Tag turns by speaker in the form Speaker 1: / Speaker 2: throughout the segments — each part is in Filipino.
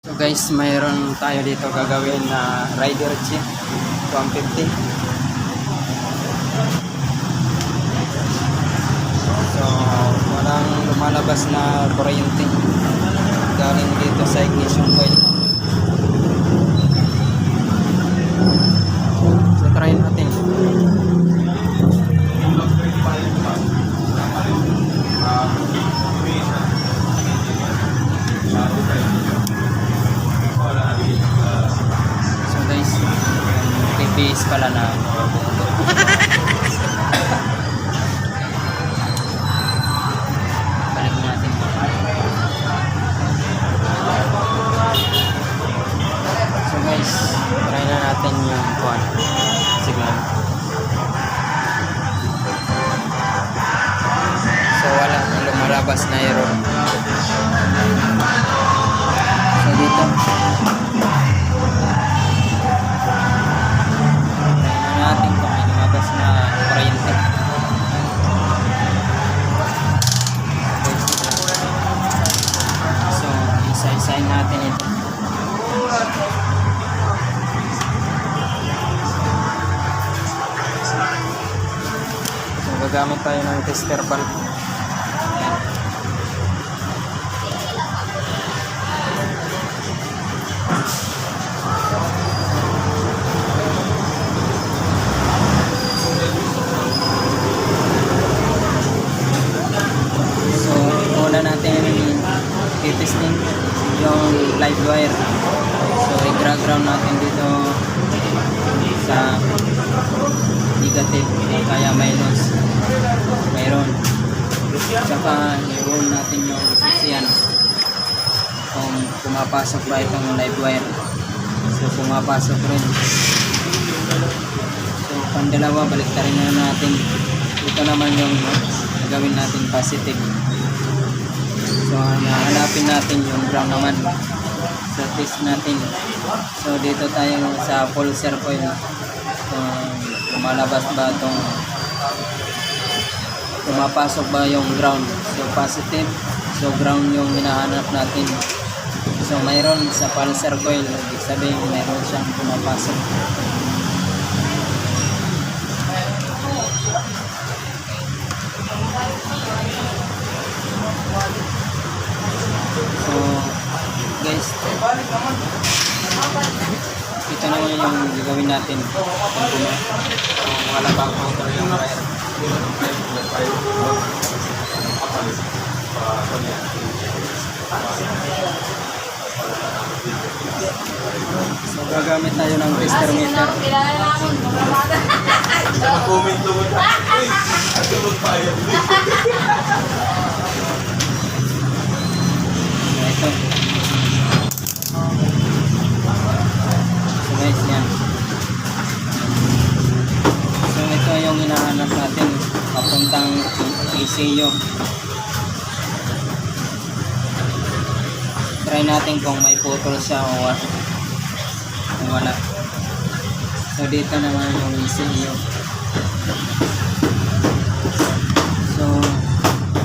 Speaker 1: So guys, mayroon tayo dito gagawin na rider chip 150. So walang lumalabas na kuryente galing dito sa ignition coil. So try natin. So guys, TPS pala na balik natin. So guys, try na natin yung signal. So wala nang lumalabas na error. So dito natin kung may lumabas na kuryente. So isa-isahin natin ito. So gagamit tayo ng tester valve. Testing yung live wire. So i-ground natin dito sa negative o kaya minus mayroon. Tsaka i-roll natin yung yan kung pumapasok ba itong live wire. So pumapasok rin. So pandalawa baliktarin na natin. Ito naman yung gagawin natin positive. So hanapin natin yung ground naman. So test natin. So dito tayo sa pulser coil. So lumalabas ba itong pumapasok ba yung ground. So positive. So ground yung hinahanap natin. So mayroon sa pulser coil. Ibig sabihin mayroon siyang pumapasok. So guys, ito na yung gagawin natin. Wala bang motor yung wire. So gagamit tayo ng tester meter.
Speaker 2: Comment naman. Ito magpayag.
Speaker 1: Ito. So guys, yan. So ito yung hinahanap natin papuntang ECU. Try natin kung may putol siya o wala. So dito naman yung ECU. So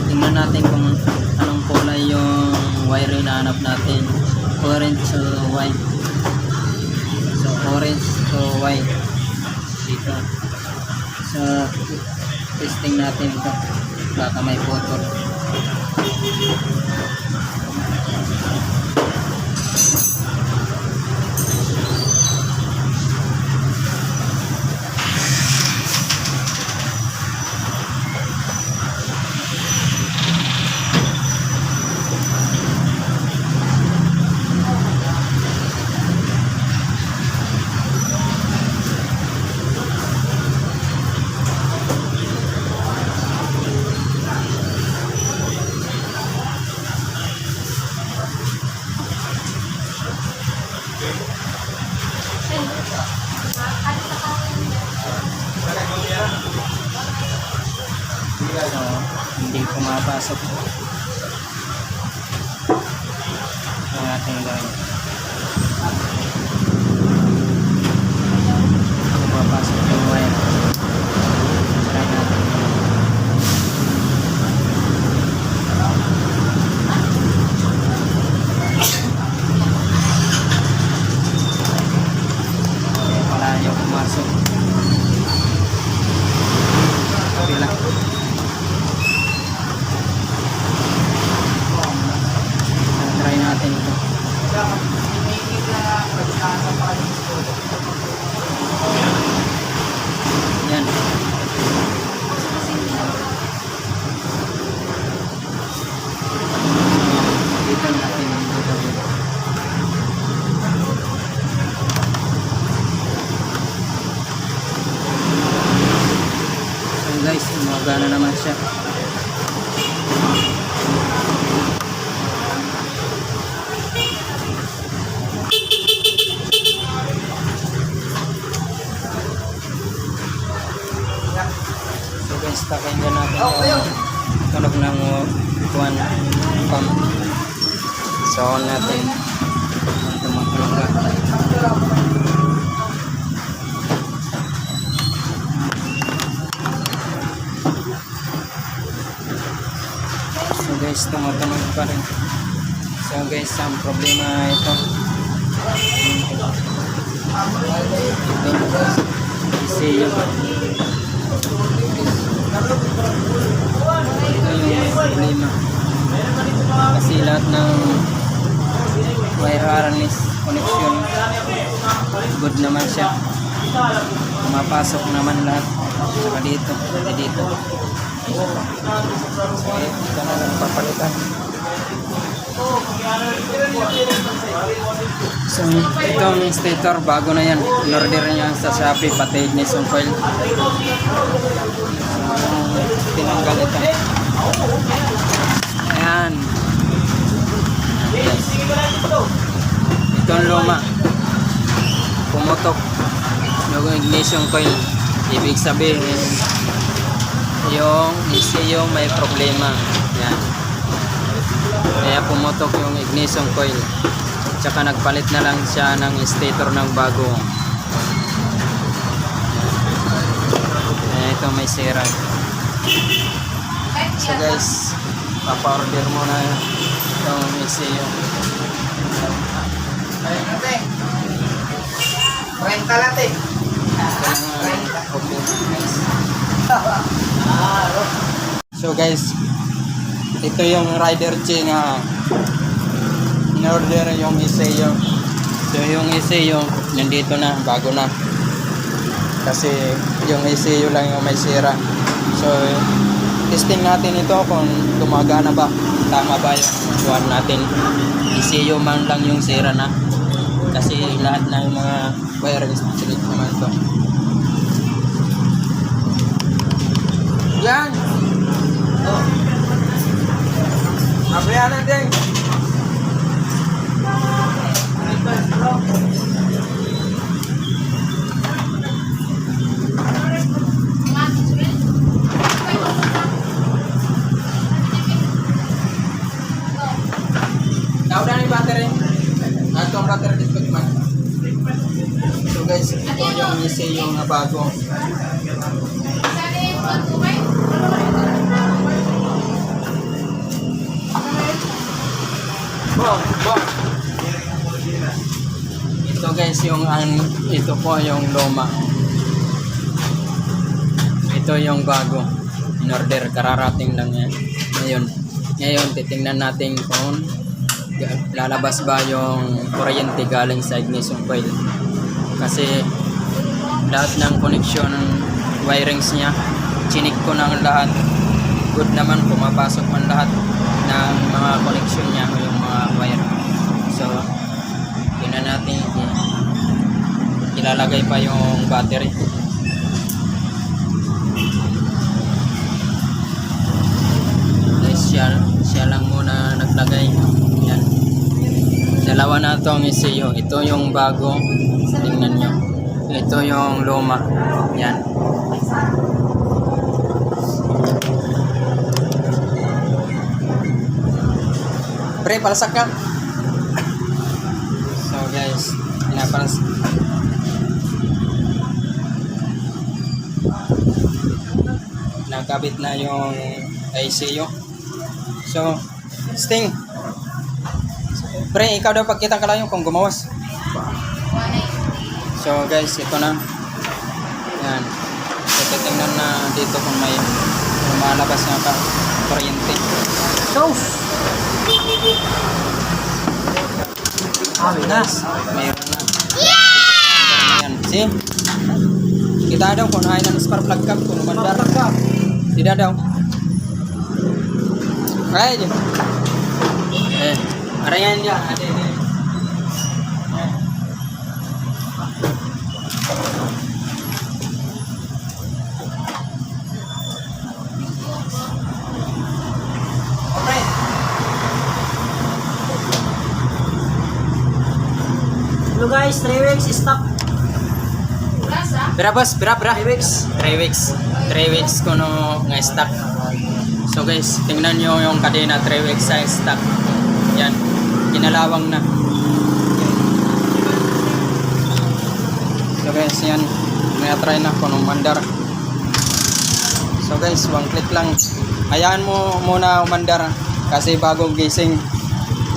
Speaker 1: tingnan natin kung anong kulay yung wire na hanap natin. Orange to white. So orange to white dito. So testing natin ito. Baka may putol. So, hindi pumapasok ang ating gawin. Pumapasok yung wire. Try natin. Yan. Dito natin yung gagawin. So guys, umagana naman siya. So guys, pakinggan natin yung tunog ng kuwan pump. So on natin. Tumakulong ka. So guys, tumutunog pa rin. So guys, ang problema ito. See you. Ito yung problema. Kasi lahat ng wire harness connection good naman siya. Pumapasok naman lahat. Saka dito, pati dito. So, ito na lang papalitan. So, itong stator bago na yan. In-order niya sa Shopee, pati ignition coil. So, tinanggal ito. Ayan. Yes. Itong luma. Pumutok. Yung ignition coil. Ibig sabihin, yung ECU may problema. Yan. Kaya pumutok yung ignition coil. Tsaka nagpalit na lang siya ng stator ng bago. Kaya ito may sira. So guys, papa-order muna itong ECU.
Speaker 3: Renta natin.
Speaker 1: So guys, ito yung rider chain na in-order yung ECU. So yung ECU nandito na, bago na. Kasi yung ECU lang yung may sira. So testing natin ito kung gumagana ba, tama ba yung buwan natin. ECU man lang yung sira na. Kasi lahat ng mga wiring straight naman ito. Yan! Oh. Abrihan natin! Naudah nih battery. Atong battery dito man. So guys, ito yung ECU na bago. Ito guys yung ito po yung luma. Ito yung bago. In order, kararating lang yan. Ngayon titingnan natin kung lalabas ba yung kuryente galing sa ignition coil. Kasi lahat ng connection wirings niya, chinik ko ng lahat. Good naman, pumapasok man lahat ng mga connection niya o yung mga wire. So, tingnan natin, ilalagay pa yung battery. Siya lang muna naglagay. Yan. Dalawa na itong ECU. Ito yung bago. Tingnan nyo. Ito yung luma. Yan. Pre, palasak ka. So guys, pinapalas. Nakabit na yung ECU. So, Sting. Pre, ikaw daw pagkita ka lang yung kung gumawas. So guys, ito na. Yan. So, titingnan na dito kung may malabas na ka kuryente. So, So guys, mayroon na. Ayan, see? Kita daw kung ayaw ng spark plug cam kung umandar. Tidak daw. Ay, ada yan dyan. Ada ini. Okay.
Speaker 3: Hello guys, 3 weeks stock.
Speaker 1: Bira boss, bira. 3 weeks. 3 weeks. 3 weeks kuno nga stock. So guys, tingnan nyo yung kadena 3 weeks sa stock. Yan. Kinalawang na. So guys, yan. May try na kung umandar. So guys, 1 click lang. Hayaan mo muna umandar kasi bago gising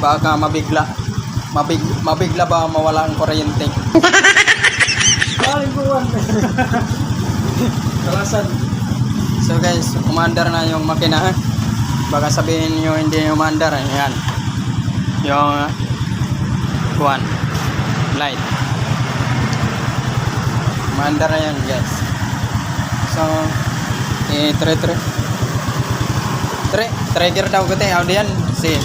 Speaker 1: baka mabigla. Mabigla ba mawala ang kuryente?
Speaker 3: Kalasan.
Speaker 1: So guys, umandar na yung makina ha. Baka sabihin nyo hindi umandar. Ayan. Yung light. Umandar na yan guys. So, trigger daw ko tayo. Audian. Sige.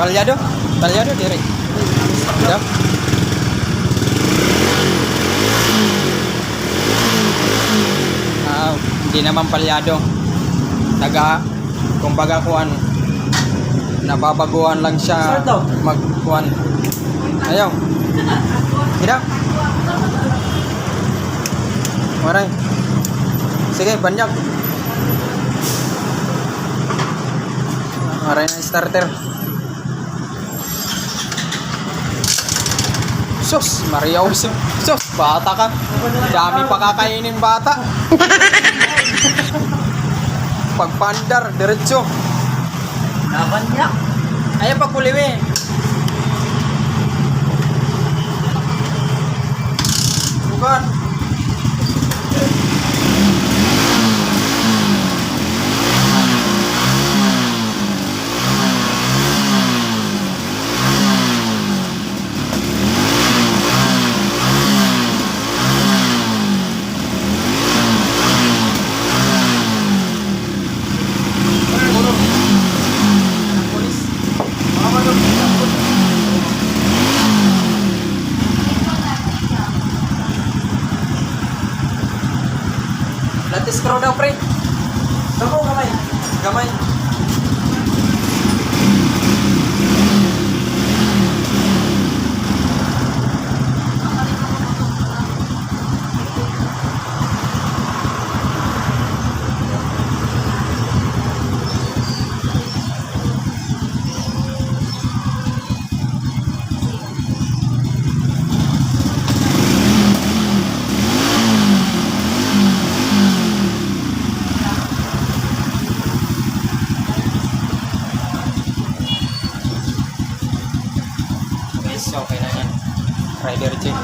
Speaker 1: Palyado diri. Daw. Hindi naman palyado. Kumbaga kuan, nababaguhan lang siya magkuan. Ayaw. Hindi. Waray. Sige, banyak. Waray na starter. Sus, Mario. Sus, bata ka. Dami pa kakainin bata. Pagpandar, diretso.
Speaker 3: Laban niya.
Speaker 1: Ayan pagpuliwi. Bukan. Latih screw daw pre.
Speaker 3: Damo kamay.
Speaker 1: Gamay. Okay na yan. Rider check.